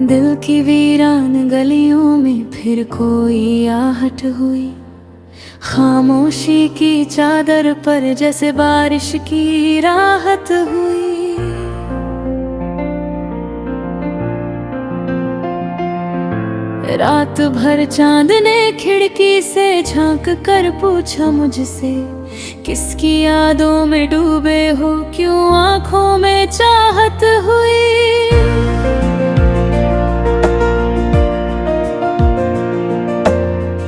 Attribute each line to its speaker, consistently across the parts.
Speaker 1: दिल की वीरान गलियों में फिर कोई आहट हुई। खामोशी की चादर पर जैसे बारिश की राहत हुई। रात भर चांद ने खिड़की से झांक कर पूछा मुझसे, किसकी यादों में डूबे हो, क्यों आंखों में चाहत हुई।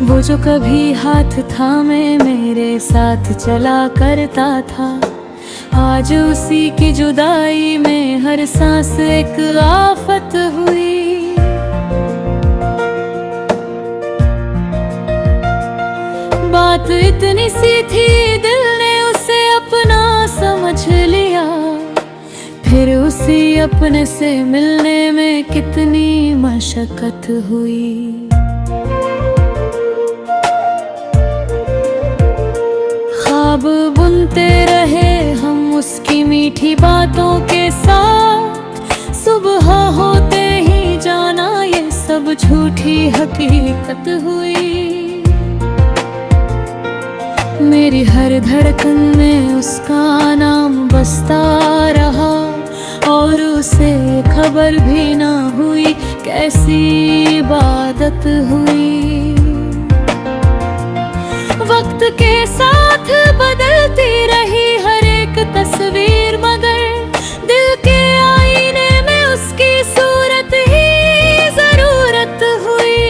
Speaker 1: वो जो कभी हाथ थामे मेरे साथ चला करता था, आज उसी की जुदाई में हर सांस एक आफत हुई। बात इतनी सी थी, दिल ने उसे अपना समझ लिया। फिर उसी अपने से मिलने में कितनी मशक्कत हुई। ख्वाब बुनते रहे हम उसकी मीठी बातों के साथ। सुबह होते ही जाना ये सब झूठी हकीकत हुई। मेरी हर धड़कन में उसका नाम बसता रहा, और उसे खबर भी ना हुई कैसी इबादत हुई। वक्त के साथ बदलती रही हर एक तस्वीर, मगर दिल के आईने में उसकी सूरत ही जरूरत हुई।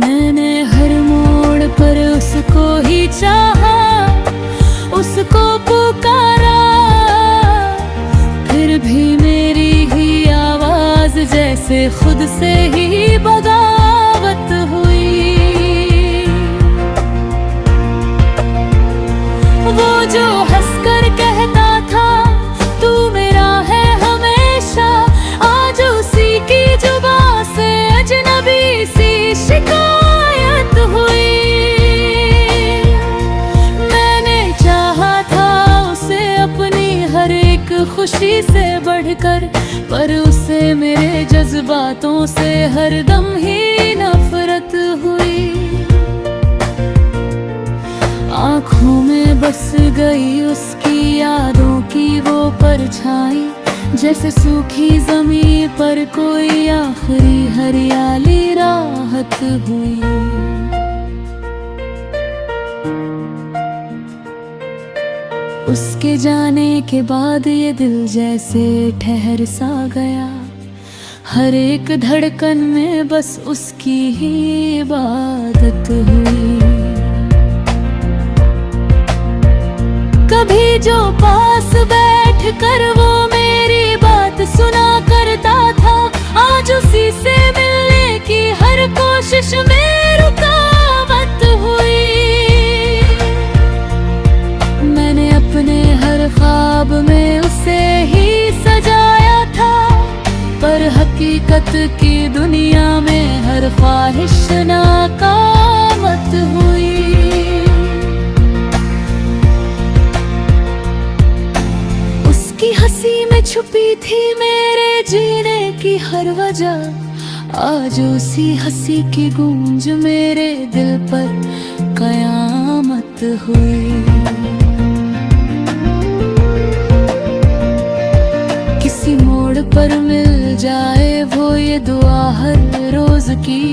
Speaker 1: मैंने हर मोड़ पर उसको ही चाहा, उसको पुकारा, फिर भी मेरी ही आवाज जैसे खुद से ही बगावत हुई। वो जो हंसकर कहता था तू मेरा है हमेशा, आज उसी की जुबां से अजनबी सी शिकायत हुई। मैंने चाहा था उसे अपनी हर एक खुशी से बढ़कर, पर उसे मेरे जज्बातों से हरदम ही नफरत हुई। आँखों में बस गई उसकी यादों की वो परछाई, जैसे सूखी जमीन पर कोई आखिरी हरियाली राहत हुई। उसके जाने के बाद ये दिल जैसे ठहर सा गया, हर एक धड़कन में बस उसकी ही इबादत हुई। कभी जो पास बैठ कर वो मेरी बात सुना करता था, आज उसी से मिलने की हर कोशिश में रुकावट हुई। मैंने अपने हर ख्वाब में उसे ही सजाया था, पर हकीकत की दुनिया में हर ख्वाहिश नाकामत हुई। उसकी हंसी में छुपी थी मेरे जीने की हर वजह, आज उसी हंसी की गूंज मेरे दिल पर कयामत हुई। किसी मोड़ पर मिल जाए वो ये दुआ हर रोज की,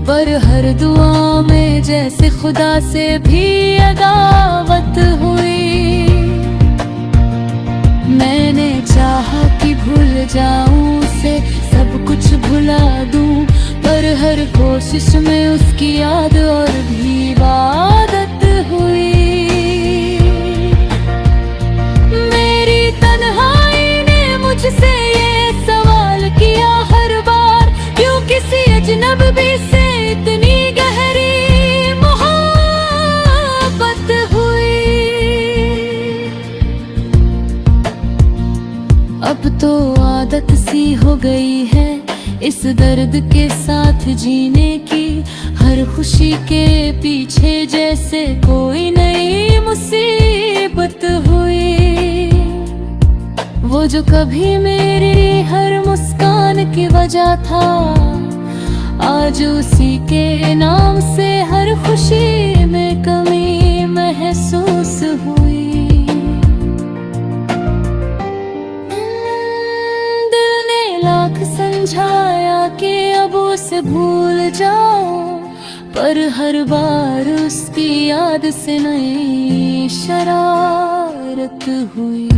Speaker 1: पर हर दुआ में जैसे खुदा से भी अदावत हुई। मैंने चाहा कि भूल जाऊं उसे, सब कुछ भुला दूं, पर हर कोशिश में उसकी याद और भी इबादत हुई। मेरी तन्हाई ने मुझसे ये सवाल किया हर बार, क्यों किसी अजनबी से इतनी गहरी मोहब्बत हुई। अब तो आदत सी हो गई है इस दर्द के साथ जीने की, हर खुशी के पीछे जैसे कोई नई मुसीबत हुई। वो जो कभी मेरी हर मुस्कान की वजह था, आज उसी के नाम से हर खुशी में कमी महसूस हुई। दिल ने लाख समझाया कि अब उसे भूल जाओ, पर हर बार उसकी याद से नई शरारत हुई।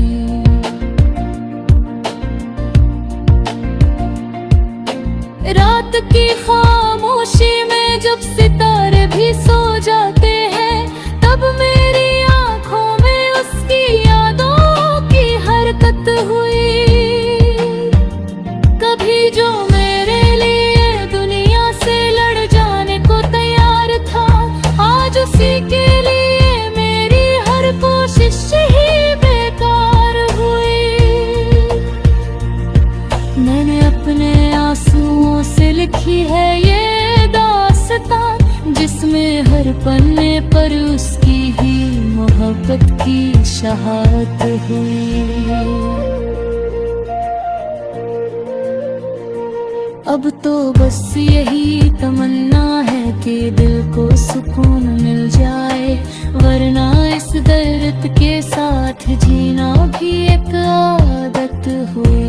Speaker 1: रात की खामोशी में जब सितारे भी सो जाते हैं, तब मेरी आंखों में उसकी यादों की हरकत हुई। कभी जो मेरे लिए दुनिया से लड़ जाने को तैयार था, आज उसी के लिए मेरी हर कोशिश ही बेकार हुई। मैंने अपने आंसुओं से लिखी है ये दास्तां, जिसमें हर पन्ने पर उसकी ही मोहब्बत की शहादत हुई। अब तो बस यही तमन्ना है कि दिल को सुकून मिल जाए, वरना इस दर्द के साथ जीना भी एक आदत हुई।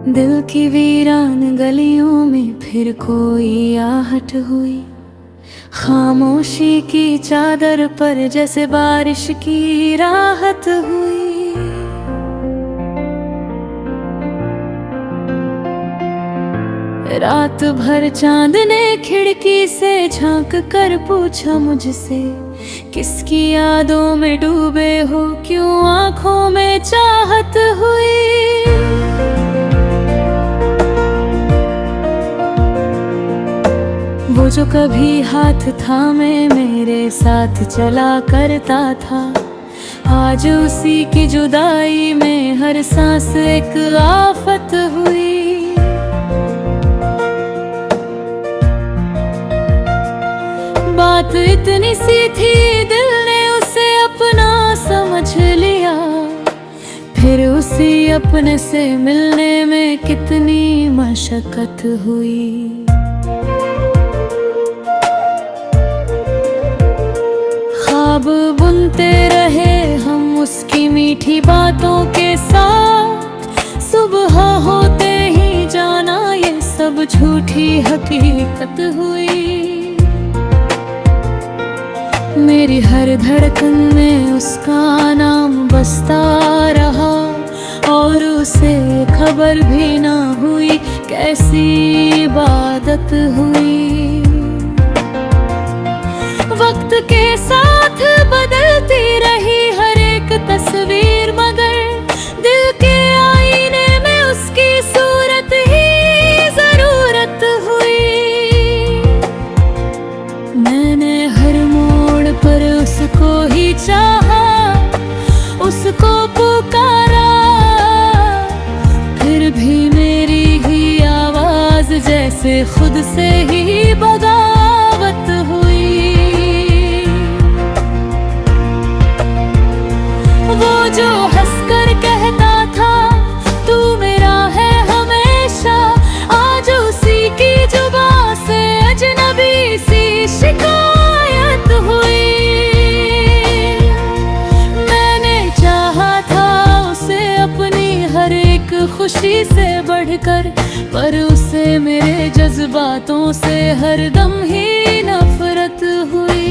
Speaker 1: दिल की वीरान गलियों में फिर कोई आहट हुई। खामोशी की चादर पर जैसे बारिश की राहत हुई। रात भर चांद ने खिड़की से झांक कर पूछा मुझसे, किसकी यादों में डूबे हो, क्यों आंखों में चाहत हुई। वो जो कभी हाथ थामे मेरे साथ चला करता था, आज उसी की जुदाई में हर सांस एक आफत हुई। बात इतनी सी थी, दिल ने उसे अपना समझ लिया, फिर उसी अपने से मिलने में कितनी मशक्कत हुई। ख्वाब बुनते रहे हम उसकी मीठी बातों के साथ, सुबह होते ही जाना ये सब झूठी हकीकत हुई। मेरी हर धड़कन में उसका नाम बसता रहा, और उसे खबर भी ना हुई कैसी इबादत हुई। वक्त के साथ बदलती रही हर एक तस्वीर, मगर दिल के आईने में उसकी सूरत ही जरूरत हुई। मैंने हर मोड़ पर उसको ही चाहा, उसको पुकारा, फिर भी मेरी ही आवाज जैसे खुद से ही बगावत हुई। वो जो हंसकर कहता था तू मेरा है हमेशा, आज उसी की जुबां से अजनबी सी शिकायत हुई। मैंने चाहा था उसे अपनी हर एक खुशी से बढ़कर, पर उसे मेरे जज्बातों से हरदम ही नफरत हुई।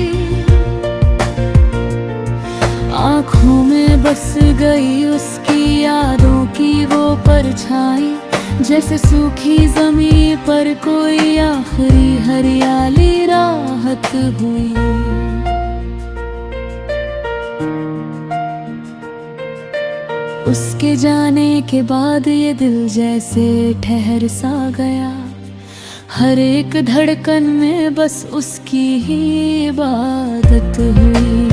Speaker 1: आँखों में बस गई उसकी यादों की वो परछाई, जैसे सूखी ज़मीं पर कोई आखिरी हरियाली राहत हुई। उसके जाने के बाद ये दिल जैसे ठहर सा गया, हर एक धड़कन में बस उसकी ही इबादत हुई।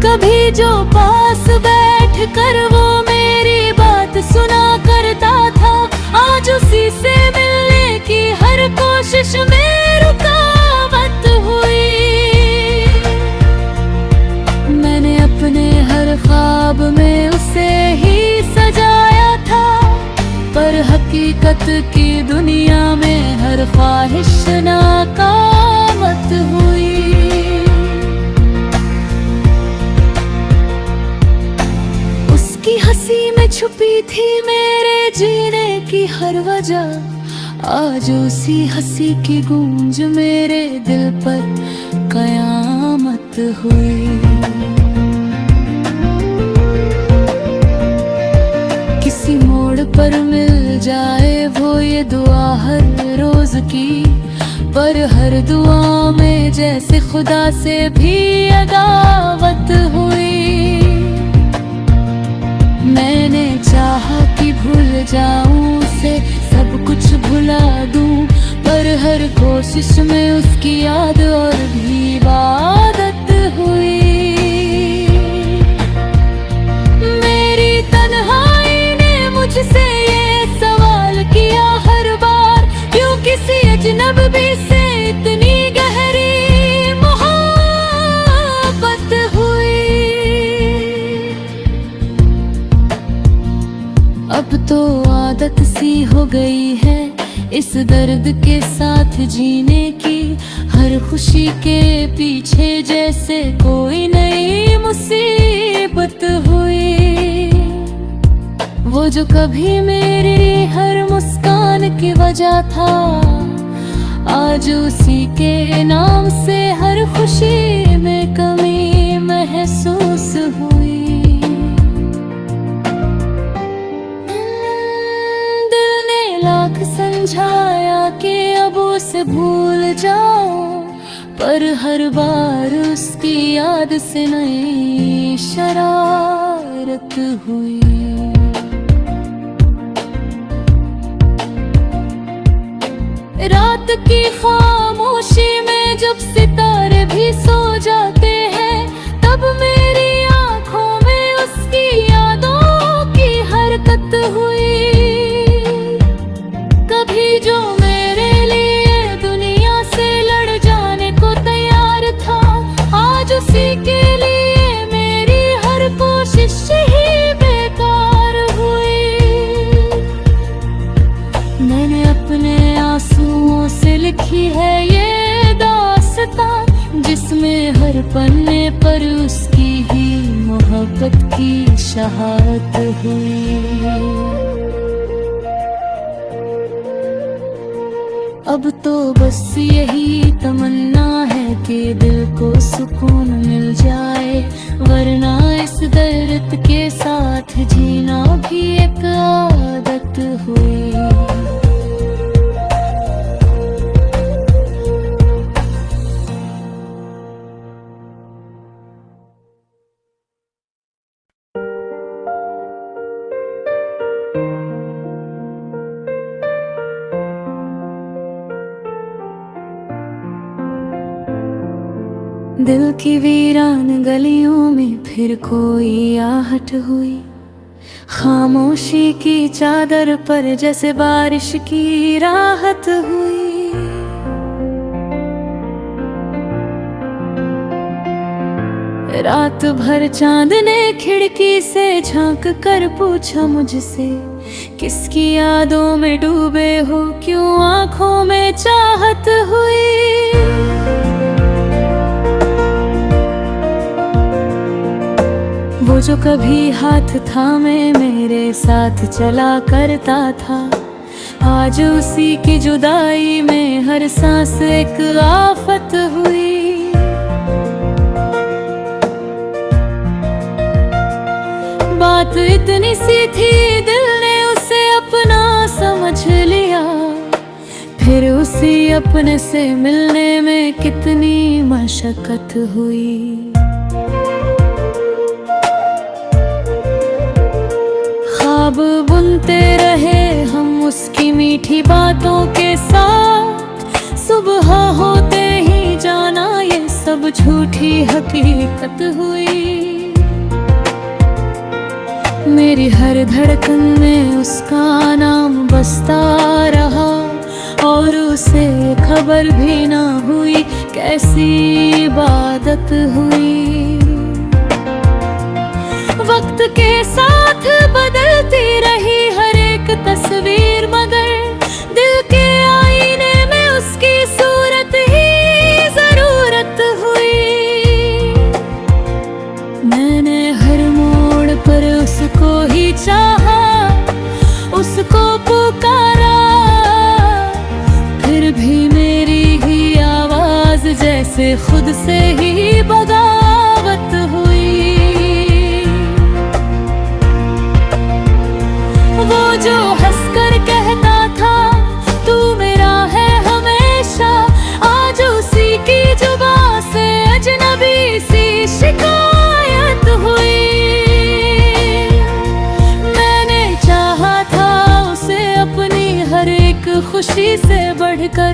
Speaker 1: कभी जो पास बैठ कर वो मेरी बात सुना करता था, आज उसी से मिलने की हर कोशिश में रुकावट हुई। मैंने अपने हर ख्वाब में उसे ही सजाया था, पर हकीकत की दुनिया में हर ख्वाहिश नाकामत हुई। उसकी हंसी में छुपी थी मेरे जीने की हर वजह, आज उसी हंसी की गूंज मेरे दिल पर कयामत हुई। किसी मोड़ पर मिल जाए वो ये दुआ हर रोज की, पर हर दुआ में जैसे खुदा से भी अदावत हुई। मैंने चाहा कि भूल जाऊं उसे, सब कुछ भुला दूं, पर हर कोशिश में उसकी याद और भी इबादत हुई। मेरी तन्हाई ने मुझसे ये सवाल किया हर बार, क्यों किसी अजनबी से इतनी गहरी मोहब्बत हुई। अब तो आदत सी हो गई है इस दर्द के साथ जीने की, हर खुशी के पीछे जैसे कोई नई मुसीबत हुई। वो जो कभी मेरी हर मुस्कान की वजह था, आज उसी के नाम से हर खुशी में कमी महसूस हुई। लाख समझाया कि अब उसे भूल जाओ, पर हर बार उसकी याद से नई शरारत हुई। रात की खामोशी में जब सितारे भी सो जाते हैं, तब मेरी आंखों में उसकी यादों की हरकत हुई। कभी जो मेरे लिए दुनिया से लड़ जाने को तैयार था, आज उसी के लिए मेरी हर कोशिश ही बेकार हुई। मैंने अपने आंसुओं से लिखी है ये दास्तां, जिसमें हर पन्ने पर उसकी ही मोहब्बत की शहादत हुई। अब तो बस यही तमन्ना है कि दिल को सुकून मिल जाए, वरना इस दर्द के साथ जीना भी एक आदत हुई। दिल की वीरान गलियों में फिर कोई आहट हुई, खामोशी की चादर पर जैसे बारिश की राहत हुई। रात भर चांद ने खिड़की से झांक कर पूछा मुझसे, किसकी यादों में डूबे हो, क्यों आंखों में चाहत हुई। वो जो कभी हाथ थामे मेरे साथ चला करता था, आज उसी की जुदाई में हर सांस एक आफत हुई। बात इतनी सी थी, दिल ने उसे अपना समझ लिया, फिर उसी अपने से मिलने में कितनी मशक्कत हुई। ख्वाब बुनते रहे हम उसकी मीठी बातों के साथ सुबह होते ही जाना ये सब झूठी हकीकत हुई। मेरी हर धड़कन में उसका नाम बसता रहा और उसे खबर भी ना हुई कैसी इबादत हुई। वक्त के साथ बदलती रही हर एक तस्वीर, मगर दिल के आईने में उसकी सूरत ही जरूरत हुई। मैंने हर मोड़ पर उसको ही चाहा, उसको पुकारा, फिर भी मेरी ही आवाज जैसे खुद से ही बगावत हुई। वो जो हंसकर कहता था तू मेरा है हमेशा, आज उसी की जुबां से अजनबी सी शिकायत हुई। मैंने चाहा था उसे अपनी हर एक खुशी से बढ़कर,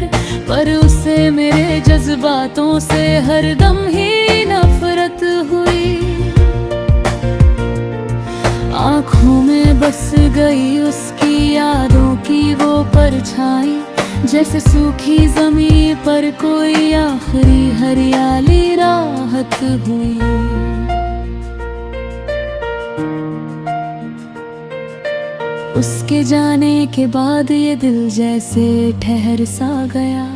Speaker 1: पर उसे मेरे जज्बातों से हरदम ही नफरत हुई। आँखों में बस गई उसकी यादों की वो परछाई, जैसे सूखी ज़मीं पर कोई आखिरी हरियाली राहत हुई। उसके जाने के बाद ये दिल जैसे ठहर सा गया,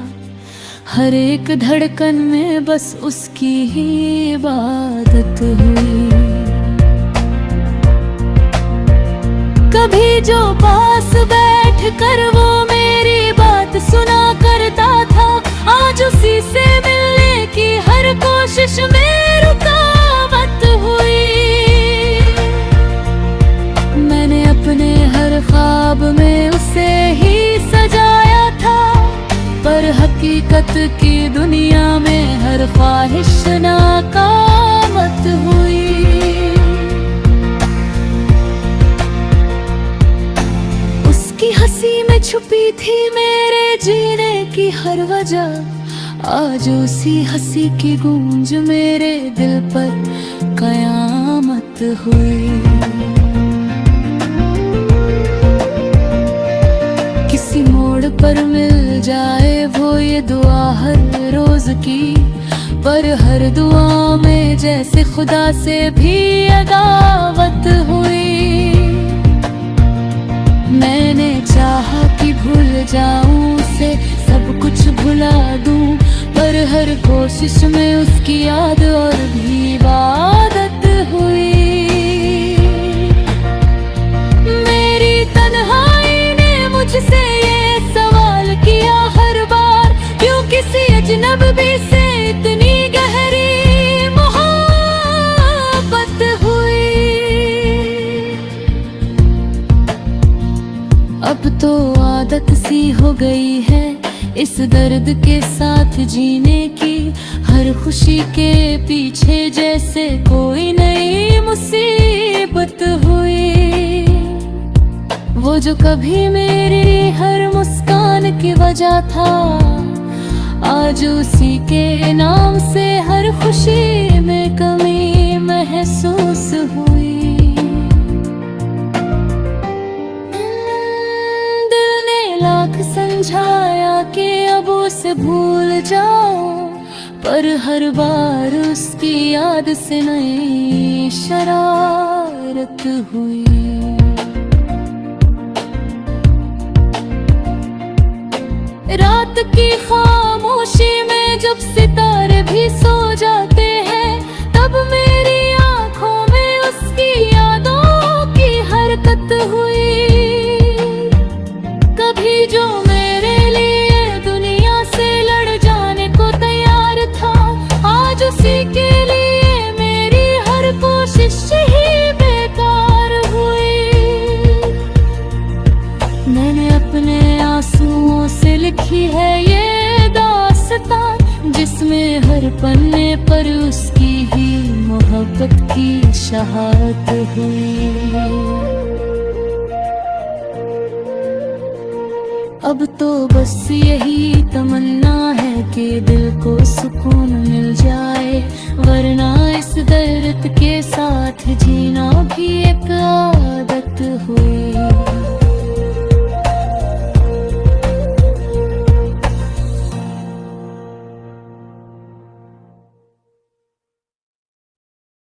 Speaker 1: हर एक धड़कन में बस उसकी ही इबादत हुई। कभी जो पास बैठ कर वो मेरी बात सुना करता था, आज उसी से मिलने की हर कोशिश में रुकावट हुई। मैंने अपने हर ख्वाब में उसे ही सजाया था, पर हकीकत की दुनिया में हर ख्वाहिश नाकामत हुई। उसकी हंसी में छुपी थी मेरे जीने की हर वजह, आज उसी हंसी की गूंज मेरे दिल पर कयामत हुई। किसी मोड़ पर मिल जाए वो ये दुआ हर रोज की, पर हर दुआ में जैसे खुदा से भी अदावत हुई। मैंने चाहा कि भूल जाऊं उसे, सब कुछ भुला दूं, पर हर कोशिश में उसकी याद और भी इबादत हुई। मेरी तन्हाई ने मुझसे ये सवाल किया हर बार, क्यों किसी अजनबी से इतनी गहरी मोहब्बत हुई। अब तो आदत सी हो गई है इस दर्द के साथ जीने की, हर खुशी के पीछे जैसे कोई नई मुसीबत हुई। वो जो कभी मेरी हर मुस्कान की वजह था, आज उसी के नाम से हर खुशी में कमी महसूस हुई। समझाया कि अब उसे भूल जाओ, पर हर बार उसकी याद से नई शरारत हुई। रात की खामोशी में जब सितारे भी सो जाते हैं, तब मेरी आंखों में उसकी यादों की हरकत हुई। कभी जो मेरे लिए दुनिया से लड़ जाने को तैयार था, आज उसी के लिए मेरी हर कोशिश ही बेकार हुई। मैंने अपने आंसुओं से लिखी है ये दास्तां, जिसमें हर पन्ने पर उसकी ही मोहब्बत की शहादत हुई। अब तो बस यही तमन्ना है कि दिल को सुकून मिल जाए, वरना इस दर्द के साथ जीना भी एक